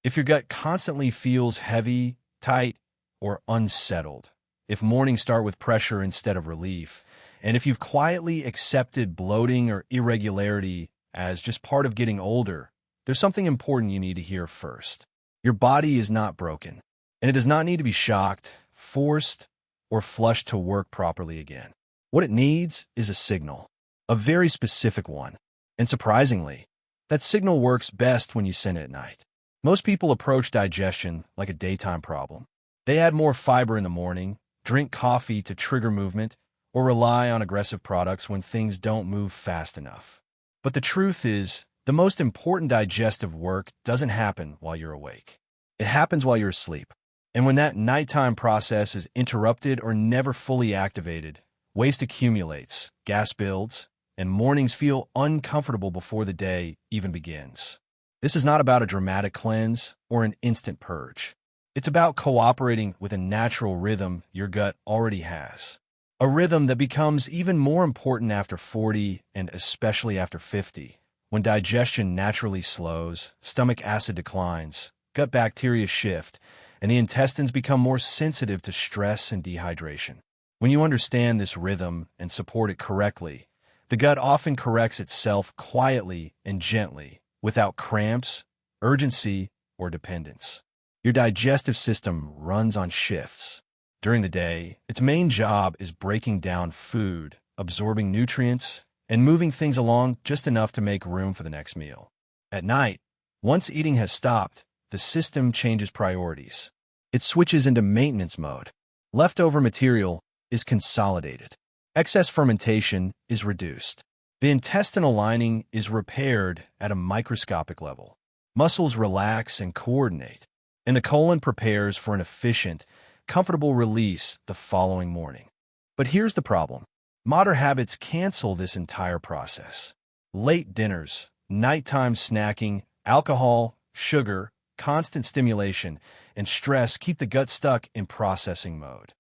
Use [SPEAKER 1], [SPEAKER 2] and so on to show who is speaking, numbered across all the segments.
[SPEAKER 1] If your gut constantly feels heavy, tight, or unsettled, if mornings start with pressure instead of relief, and if you've quietly accepted bloating or irregularity as just part of getting older, there's something important you need to hear first. Your body is not broken, and it does not need to be shocked, forced, or flushed to work properly again. What it needs is a signal, a very specific one. And surprisingly, that signal works best when you send it at night. Most people approach digestion like a daytime problem. They add more fiber in the morning, drink coffee to trigger movement, or rely on aggressive products when things don't move fast enough. But the truth is, the most important digestive work doesn't happen while you're awake. It happens while you're asleep. And when that nighttime process is interrupted or never fully activated, waste accumulates, gas builds, and mornings feel uncomfortable before the day even begins. This is not about a dramatic cleanse or an instant purge. It's about cooperating with a natural rhythm your gut already has. A rhythm that becomes even more important after 40 and especially after 50, when digestion naturally slows, stomach acid declines, gut bacteria shift, and the intestines become more sensitive to stress and dehydration. When you understand this rhythm and support it correctly, the gut often corrects itself quietly and gently, without cramps, urgency, or dependence. Your digestive system runs on shifts. During the day, its main job is breaking down food, absorbing nutrients, and moving things along just enough to make room for the next meal. At night, once eating has stopped, the system changes priorities. It switches into maintenance mode. Leftover material is consolidated. Excess fermentation is reduced. The intestinal lining is repaired at a microscopic level. Muscles relax and coordinate, and the colon prepares for an efficient, comfortable release the following morning. But here's the problem. Modern habits cancel this entire process. Late dinners, nighttime snacking, alcohol, sugar, constant stimulation, and stress keep the gut stuck in processing mode.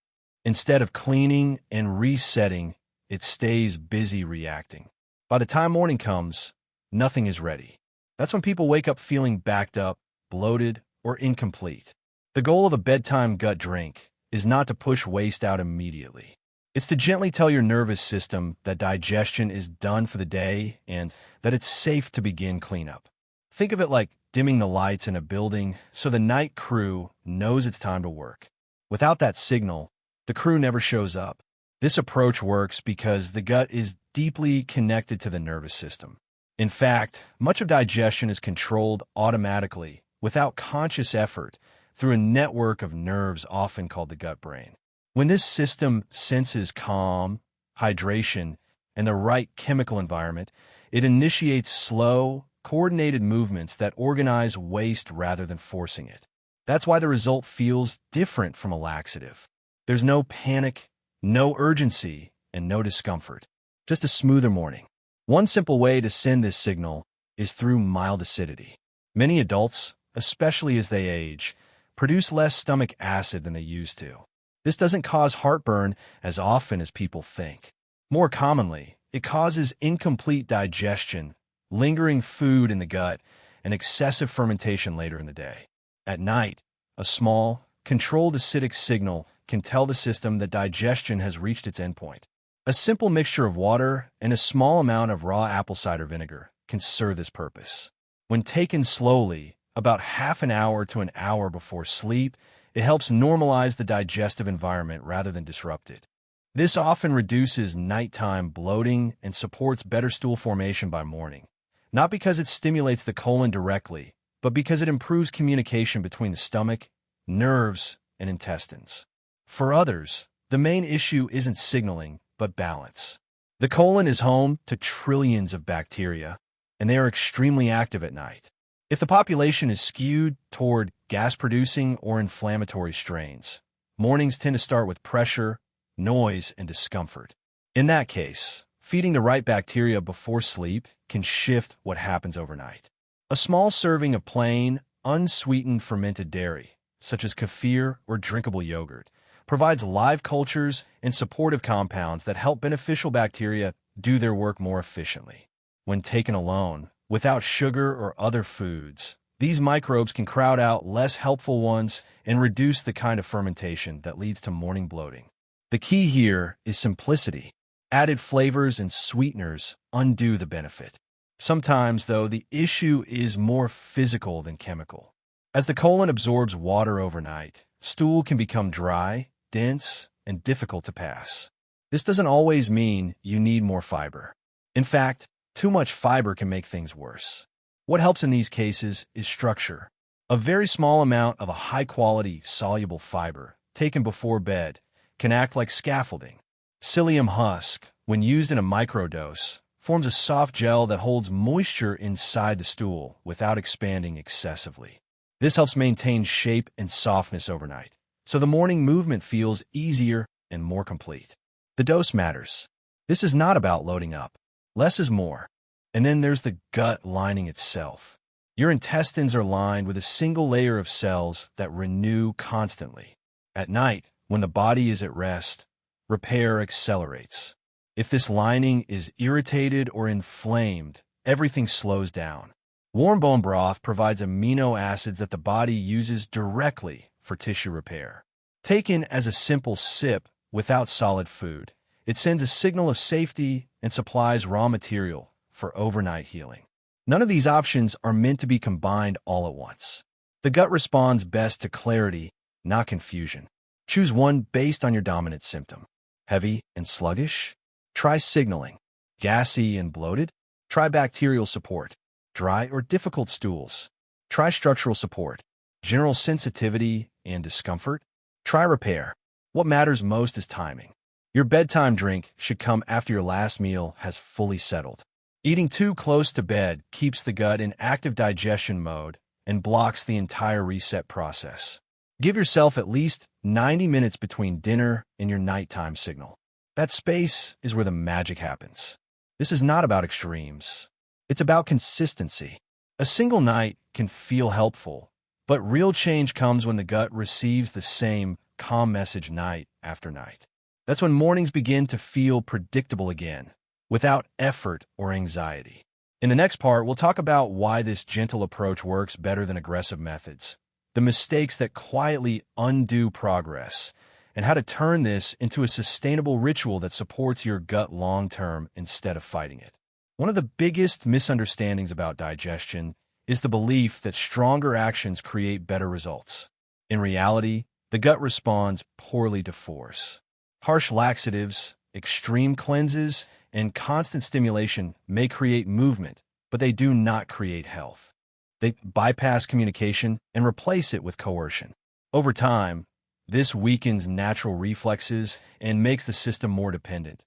[SPEAKER 1] Instead of cleaning and resetting, it stays busy reacting. By the time morning comes, nothing is ready. That's when people wake up feeling backed up, bloated, or incomplete. The goal of a bedtime gut drink is not to push waste out immediately. It's to gently tell your nervous system that digestion is done for the day and that it's safe to begin cleanup. Think of it like dimming the lights in a building so the night crew knows it's time to work. Without that signal, the crew never shows up. This approach works because the gut is deeply connected to the nervous system. In fact, much of digestion is controlled automatically, without conscious effort, through a network of nerves often called the gut brain. When this system senses calm, hydration, and the right chemical environment, it initiates slow, coordinated movements that organize waste rather than forcing it. That's why the result feels different from a laxative. There's no panic, no urgency, and no discomfort. Just a smoother morning. One simple way to send this signal is through mild acidity. Many adults, especially as they age, produce less stomach acid than they used to. This doesn't cause heartburn as often as people think. More commonly, it causes incomplete digestion, lingering food in the gut, and excessive fermentation later in the day. At night, a small, controlled acidic signal can tell the system that digestion has reached its endpoint. A simple mixture of water and a small amount of raw apple cider vinegar can serve this purpose. When taken slowly, about half an hour to an hour before sleep, it helps normalize the digestive environment rather than disrupt it. This often reduces nighttime bloating and supports better stool formation by morning, not because it stimulates the colon directly, but because it improves communication between the stomach, nerves, and intestines. For others, the main issue isn't signaling, but balance. The colon is home to trillions of bacteria, and they are extremely active at night. If the population is skewed toward gas-producing or inflammatory strains, mornings tend to start with pressure, noise, and discomfort. In that case, feeding the right bacteria before sleep can shift what happens overnight. A small serving of plain, unsweetened fermented dairy, such as kefir or drinkable yogurt, provides live cultures and supportive compounds that help beneficial bacteria do their work more efficiently. When taken alone, without sugar or other foods, These microbes can crowd out less helpful ones and reduce the kind of fermentation that leads to morning bloating. The key here is simplicity. Added flavors and sweeteners undo the benefit. Sometimes, though, the issue is more physical than chemical. As the colon absorbs water overnight, stool can become dry, dense, and difficult to pass. This doesn't always mean you need more fiber. In fact, too much fiber can make things worse. What helps in these cases is structure. A very small amount of a high-quality, soluble fiber, taken before bed, can act like scaffolding. Psyllium husk, when used in a microdose, forms a soft gel that holds moisture inside the stool without expanding excessively. This helps maintain shape and softness overnight, so the morning movement feels easier and more complete. The dose matters. This is not about loading up. Less is more. And then there's the gut lining itself. Your intestines are lined with a single layer of cells that renew constantly. At night, when the body is at rest, repair accelerates. If this lining is irritated or inflamed, everything slows down. Warm bone broth provides amino acids that the body uses directly for tissue repair. Taken as a simple sip without solid food, it sends a signal of safety and supplies raw material for overnight healing. None of these options are meant to be combined all at once. The gut responds best to clarity, not confusion. Choose one based on your dominant symptom. Heavy and sluggish? Try signaling. Gassy and bloated? Try bacterial support. Dry or difficult stools? Try structural support. General sensitivity and discomfort? Try repair. What matters most is timing. Your bedtime drink should come after your last meal has fully settled. Eating too close to bed keeps the gut in active digestion mode and blocks the entire reset process. Give yourself at least 90 minutes between dinner and your nighttime signal. That space is where the magic happens. This is not about extremes. It's about consistency. A single night can feel helpful, but real change comes when the gut receives the same calm message night after night. That's when mornings begin to feel predictable again, without effort or anxiety. In the next part, we'll talk about why this gentle approach works better than aggressive methods, the mistakes that quietly undo progress, and how to turn this into a sustainable ritual that supports your gut long-term instead of fighting it. One of the biggest misunderstandings about digestion is the belief that stronger actions create better results. In reality, the gut responds poorly to force. Harsh laxatives, extreme cleanses, and constant stimulation may create movement, but they do not create health. They bypass communication and replace it with coercion. Over time, this weakens natural reflexes and makes the system more dependent,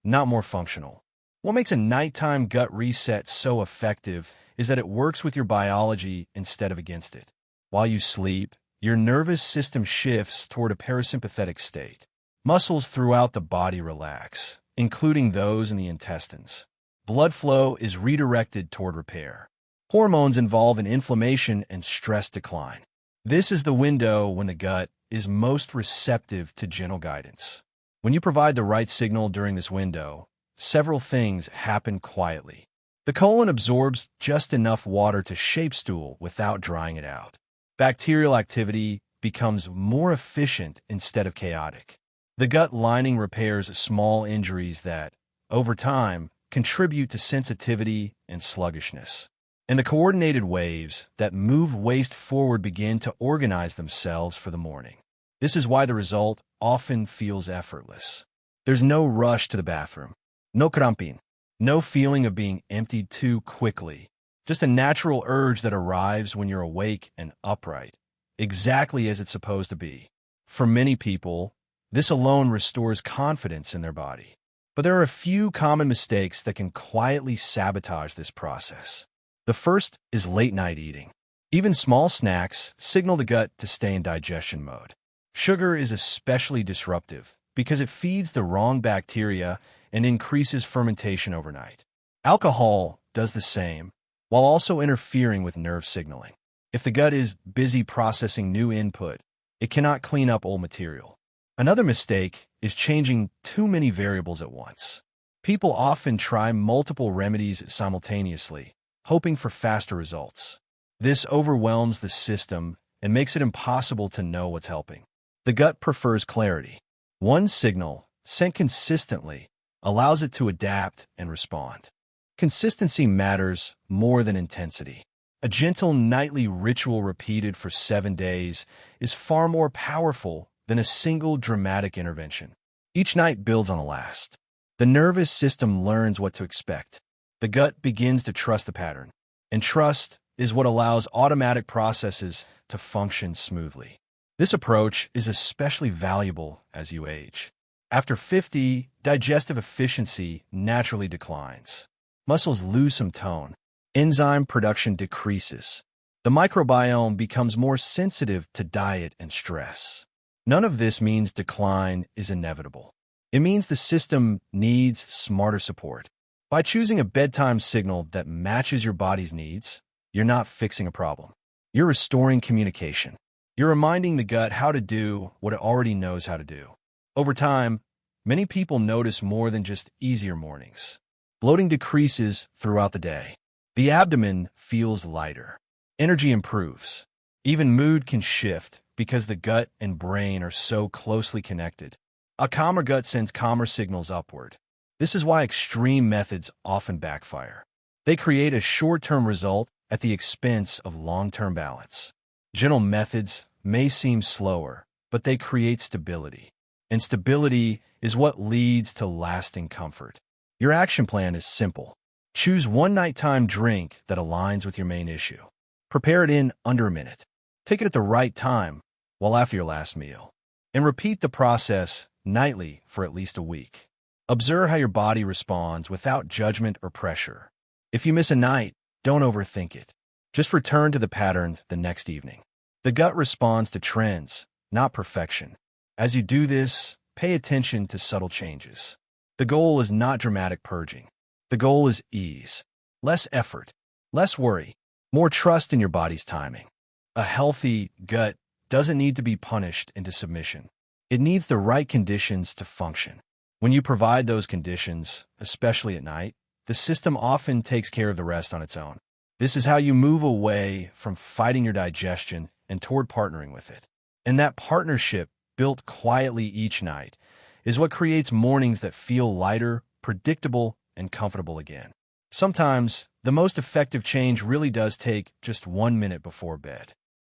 [SPEAKER 1] not more functional. What makes a nighttime gut reset so effective is that it works with your biology instead of against it. While you sleep, your nervous system shifts toward a parasympathetic state. Muscles throughout the body relax, including those in the intestines. Blood flow is redirected toward repair. Hormones involved in inflammation and stress decline. This is the window when the gut is most receptive to gentle guidance. When you provide the right signal during this window, several things happen quietly. The colon absorbs just enough water to shape stool without drying it out. Bacterial activity becomes more efficient instead of chaotic. The gut lining repairs small injuries that, over time, contribute to sensitivity and sluggishness. And the coordinated waves that move waste forward begin to organize themselves for the morning. This is why the result often feels effortless. There's no rush to the bathroom, no cramping, no feeling of being emptied too quickly, just a natural urge that arrives when you're awake and upright, exactly as it's supposed to be. For many people, this alone restores confidence in their body. But there are a few common mistakes that can quietly sabotage this process. The first is late-night eating. Even small snacks signal the gut to stay in digestion mode. Sugar is especially disruptive because it feeds the wrong bacteria and increases fermentation overnight. Alcohol does the same, while also interfering with nerve signaling. If the gut is busy processing new input, it cannot clean up old material. Another mistake is changing too many variables at once. People often try multiple remedies simultaneously, hoping for faster results. This overwhelms the system and makes it impossible to know what's helping. The gut prefers clarity. One signal, sent consistently, allows it to adapt and respond. Consistency matters more than intensity. A gentle nightly ritual repeated for 7 days is far more powerful than a single dramatic intervention. Each night builds on the last. The nervous system learns what to expect. The gut begins to trust the pattern, and trust is what allows automatic processes to function smoothly. This approach is especially valuable as you age. After 50, digestive efficiency naturally declines. Muscles lose some tone. Enzyme production decreases. The microbiome becomes more sensitive to diet and stress. None of this means decline is inevitable. It means the system needs smarter support. By choosing a bedtime signal that matches your body's needs, you're not fixing a problem. You're restoring communication. You're reminding the gut how to do what it already knows how to do. Over time, many people notice more than just easier mornings. Bloating decreases throughout the day. The abdomen feels lighter. Energy improves. Even mood can shift because the gut and brain are so closely connected. A calmer gut sends calmer signals upward. This is why extreme methods often backfire. They create a short-term result at the expense of long-term balance. Gentle methods may seem slower, but they create stability. And stability is what leads to lasting comfort. Your action plan is simple. Choose one nighttime drink that aligns with your main issue. Prepare it in under a minute. Take it at the right time, while after your last meal. And repeat the process nightly for at least a week. Observe how your body responds without judgment or pressure. If you miss a night, don't overthink it. Just return to the pattern the next evening. The gut responds to trends, not perfection. As you do this, pay attention to subtle changes. The goal is not dramatic purging. The goal is ease. Less effort, less worry, more trust in your body's timing. A healthy gut doesn't need to be punished into submission. It needs the right conditions to function. When you provide those conditions, especially at night, the system often takes care of the rest on its own. This is how you move away from fighting your digestion and toward partnering with it. And that partnership, built quietly each night, is what creates mornings that feel lighter, predictable, and comfortable again. Sometimes, the most effective change really does take just 1 minute before bed.